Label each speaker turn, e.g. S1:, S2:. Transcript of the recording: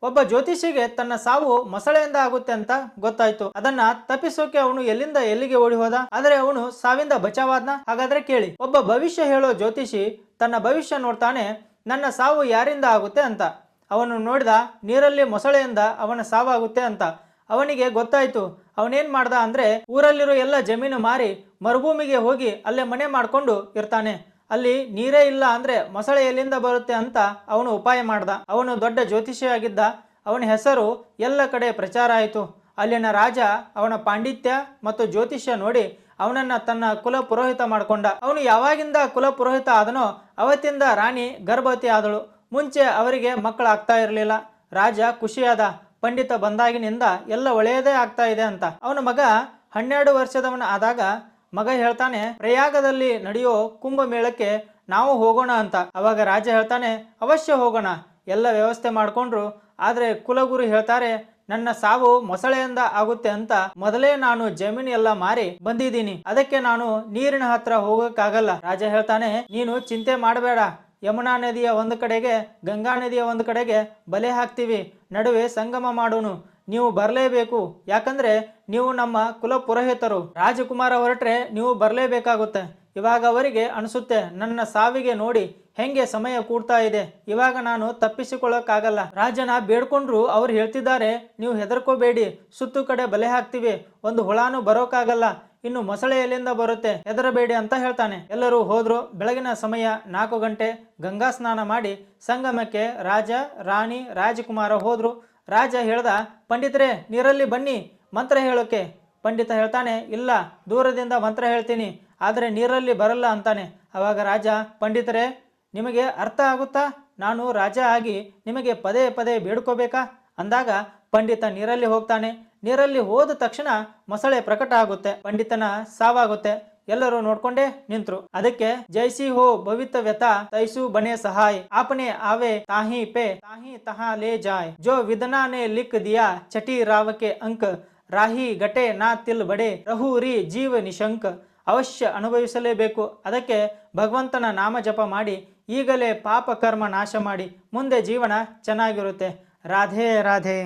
S1: ಒಬ್ಬ ಜ್ಯೋತಿಷಿಗೆ ತನ್ನ ಸಾವು ಮೊಸಳೆಯಿಂದ ಆಗುತ್ತೆ ಅಂತ ಗೊತ್ತಾಯ್ತು. ಅದನ್ನ ತಪ್ಪಿಸೋಕೆ ಅವನು ಎಲ್ಲಿಂದ ಎಲ್ಲಿಗೆ ಓಡಿ ಹೋದ, ಆದರೆ ಅವನು ಸಾವಿಂದ ಬಚಾವಾದ್ನ. ಹಾಗಾದ್ರೆ ಕೇಳಿ, ಒಬ್ಬ ಭವಿಷ್ಯ ಹೇಳೋ ಜ್ಯೋತಿಷಿ ತನ್ನ ಭವಿಷ್ಯ ನೋಡ್ತಾನೆ, ನನ್ನ ಸಾವು ಯಾರಿಂದ ಆಗುತ್ತೆ ಅಂತ. ಅವನು ನೋಡಿದ, ನೀರಲ್ಲಿ ಮೊಸಳೆಯಿಂದ ಅವನ ಸಾವಾಗುತ್ತೆ ಅಂತ. ಅವನಿಗೆ ಗೊತ್ತಾಯ್ತು. ಅವನೇನ್ ಮಾಡ್ದ ಅಂದ್ರೆ, ಊರಲ್ಲಿರೋ ಎಲ್ಲ ಜಮೀನು ಮಾರಿ ಮರುಭೂಮಿಗೆ ಹೋಗಿ ಅಲ್ಲೇ ಮನೆ ಮಾಡ್ಕೊಂಡು ಇರ್ತಾನೆ. ಅಲ್ಲಿ ನೀರೇ ಇಲ್ಲ ಅಂದ್ರೆ ಮೊಸಳೆ ಎಲ್ಲಿಂದ ಬರುತ್ತೆ ಅಂತ ಅವನು ಉಪಾಯ ಮಾಡ್ದ. ಅವನು ದೊಡ್ಡ ಜ್ಯೋತಿಷಿಯಾಗಿದ್ದ. ಅವನ ಹೆಸರು ಎಲ್ಲ ಕಡೆ ಪ್ರಚಾರ ಆಯಿತು. ಅಲ್ಲಿನ ರಾಜ ಅವನ ಪಾಂಡಿತ್ಯ ಮತ್ತು ಜ್ಯೋತಿಷ್ಯ ನೋಡಿ ಅವನನ್ನ ತನ್ನ ಕುಲ ಪುರೋಹಿತ ಮಾಡ್ಕೊಂಡ. ಅವನು ಯಾವಾಗಿಂದ ಕುಲ ಪುರೋಹಿತ ಆದನೋ ಅವತ್ತಿಂದ ರಾಣಿ ಗರ್ಭವತಿ ಆದಳು. ಮುಂಚೆ ಅವರಿಗೆ ಮಕ್ಕಳಾಗ್ತಾ ಇರಲಿಲ್ಲ. ರಾಜ ಖುಷಿಯಾದ. ಪಂಡಿತ ಬಂದಾಗಿನಿಂದ ಎಲ್ಲ ಒಳ್ಳೆಯದೇ ಆಗ್ತಾ ಇದೆ ಅಂತ. ಅವನ ಮಗ 12 ವರ್ಷದವನ ಆದಾಗ ಮಗ ಹೇಳ್ತಾನೆ, ಪ್ರಯಾಗದಲ್ಲಿ ನಡೆಯೋ ಕುಂಭಮೇಳಕ್ಕೆ ನಾವು ಹೋಗೋಣ ಅಂತ. ಅವಾಗ ರಾಜ ಹೇಳ್ತಾನೆ, ಅವಶ್ಯ ಹೋಗೋಣ, ಎಲ್ಲ ವ್ಯವಸ್ಥೆ ಮಾಡ್ಕೊಂಡ್ರು. ಆದ್ರೆ ಕುಲಗುರು ಹೇಳ್ತಾರೆ, ನನ್ನ ಸಾವು ಮೊಸಳೆಯಿಂದ ಆಗುತ್ತೆ ಅಂತ ಮೊದಲೇ ನಾನು ಜಮೀನು ಎಲ್ಲ ಮಾರಿ ಬಂದಿದ್ದೀನಿ, ಅದಕ್ಕೆ ನಾನು ನೀರಿನ ಹತ್ರ ಹೋಗಕ್ಕಾಗಲ್ಲ. ರಾಜ ಹೇಳ್ತಾನೆ, ನೀನು ಚಿಂತೆ ಮಾಡಬೇಡ, ಯಮುನಾ ನದಿಯ ಒಂದು ಕಡೆಗೆ ಗಂಗಾ ನದಿಯ ಒಂದು ಕಡೆಗೆ ಬಲೆ ಹಾಕ್ತೀವಿ, ನಡುವೆ ಸಂಗಮ ಮಾಡೋನು, ನೀವು ಬರಲೇಬೇಕು, ಯಾಕಂದ್ರೆ ನೀವು ನಮ್ಮ ಕುಲ ಪುರೋಹಿತರು. ರಾಜಕುಮಾರ ಹೊರಟ್ರೆ ನೀವು ಬರಲೇಬೇಕಾಗುತ್ತೆ. ಇವಾಗ ಅವರಿಗೆ ಅನಿಸುತ್ತೆ, ನನ್ನ ಸಾವಿಗೆ ನೋಡಿ ಹೆಂಗೆ ಸಮಯ ಕೂಡ್ತಾ ಇದೆ, ಇವಾಗ ನಾನು ತಪ್ಪಿಸಿಕೊಳ್ಳಕ್ಕಾಗಲ್ಲ. ರಾಜನ ಬೇಡ್ಕೊಂಡ್ರು ಅವ್ರು ಹೇಳ್ತಿದ್ದಾರೆ, ನೀವು ಹೆದರ್ಕೋಬೇಡಿ, ಸುತ್ತು ಕಡೆ ಬಲೆ ಹಾಕ್ತಿವಿ, ಒಂದು ಹುಳಾನು ಬರೋಕ್ಕಾಗಲ್ಲ, ಇನ್ನು ಮೊಸಳೆ ಎಲ್ಲಿಂದ ಬರುತ್ತೆ, ಹೆದರಬೇಡಿ ಅಂತ ಹೇಳ್ತಾನೆ. ಎಲ್ಲರೂ ಹೋದ್ರು. ಬೆಳಗಿನ ಸಮಯ 4 ಗಂಟೆ. ಗಂಗಾ ಸ್ನಾನ ಮಾಡಿ ಸಂಗಮಕ್ಕೆ ರಾಜ, ರಾಣಿ, ರಾಜಕುಮಾರ ಹೋದ್ರು. ರಾಜ ಹೇಳ್ದ, ಪಂಡಿತರೇ ನೀರಲ್ಲಿ ಬನ್ನಿ ಮಂತ್ರ ಹೇಳೋಕೆ. ಪಂಡಿತ ಹೇಳ್ತಾನೆ, ಇಲ್ಲ, ದೂರದಿಂದ ಮಂತ್ರ ಹೇಳ್ತೀನಿ, ಆದರೆ ನೀರಲ್ಲಿ ಬರಲ್ಲ ಅಂತಾನೆ. ಅವಾಗ ರಾಜ, ಪಂಡಿತರೇ ನಿಮಗೆ ಅರ್ಥ ಆಗುತ್ತಾ, ನಾನು ರಾಜ ಆಗಿ ನಿಮಗೆ ಪದೇ ಪದೇ ಬೇಡ್ಕೋಬೇಕಾ ಅಂದಾಗ ಪಂಡಿತ ನೀರಲ್ಲಿ ಹೋಗ್ತಾನೆ. ನೀರಲ್ಲಿ ಹೋದ ತಕ್ಷಣ ಮೊಸಳೆ ಪ್ರಕಟ ಆಗುತ್ತೆ, ಪಂಡಿತನ ಸಾವಾಗುತ್ತೆ. ಎಲ್ಲರೂ ನೋಡ್ಕೊಂಡೇ ನಿಂತ್ರು. ಅದಕ್ಕೆ ಜೈಸಿ ಹೋ ಭವಿತವ್ಯತ ತೈಸು ಬನೆ ಸಹಾಯ್, आपने आवे ताही पे ताही तहाँ ले जाए, जो विदना ने लिख दिया छठी राव के अंक, ರಾಹಿ ಗಟೆ ನಾ ತಿಲ್ ಬಡೆ ರಹುರಿ ಜೀವ ನಿಶಂಕ. ಅವಶ್ಯ ಅನುಭವಿಸಲೇಬೇಕು. ಅದಕ್ಕೆ ಭಗವಂತನ ನಾಮ ಜಪ ಮಾಡಿ ಈಗಲೇ ಪಾಪ ಕರ್ಮ ನಾಶ ಮಾಡಿ ಮುಂದೆ ಜೀವನ ಚೆನ್ನಾಗಿರುತ್ತೆ. ರಾಧೆ ರಾಧೆ.